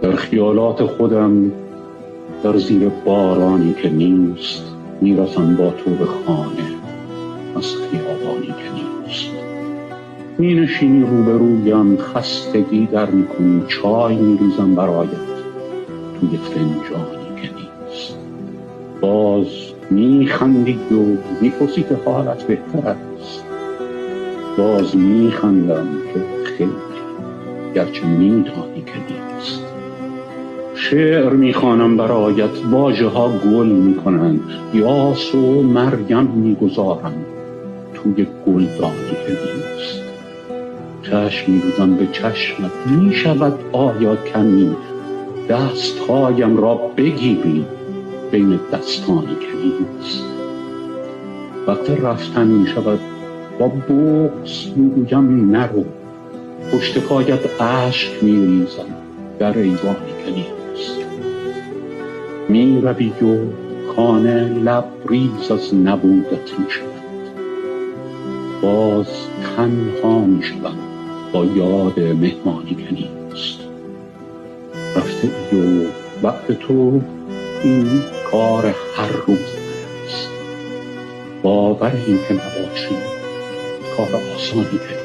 در خیالات خودم در زیر بارانی که نیست میرسم با تو به خانه از خیابانی که نیست. می نشینی روبرویم، خستگی در میکنی، چای میریزم برایت توی فنجانی که نیست. باز میخندی و میپرسی که حالت بهتر است. باز میخندم که خیلی، گرچه میدانی که نیست. شعر میخوانم برایت، واژه ها گل میکنند، یاس و مریم میگذارم توی گلدانی که نیست. چشم می‌دوزم به چشمت، میشود آیا کمی دستهایم را بگیری بین دستانی که نیست. وقت رفتن میشود با بغض میگویم نرو، پشت پایت اشک میریزم در ایوانی که نیست. میروی و خانه لبریز از نبودت میشود، باز تنها میشوم با یاد مهمانی که نیست. رفته ای و وقت تو این کار هر روز من است. باور این که نباشی کار آسانی که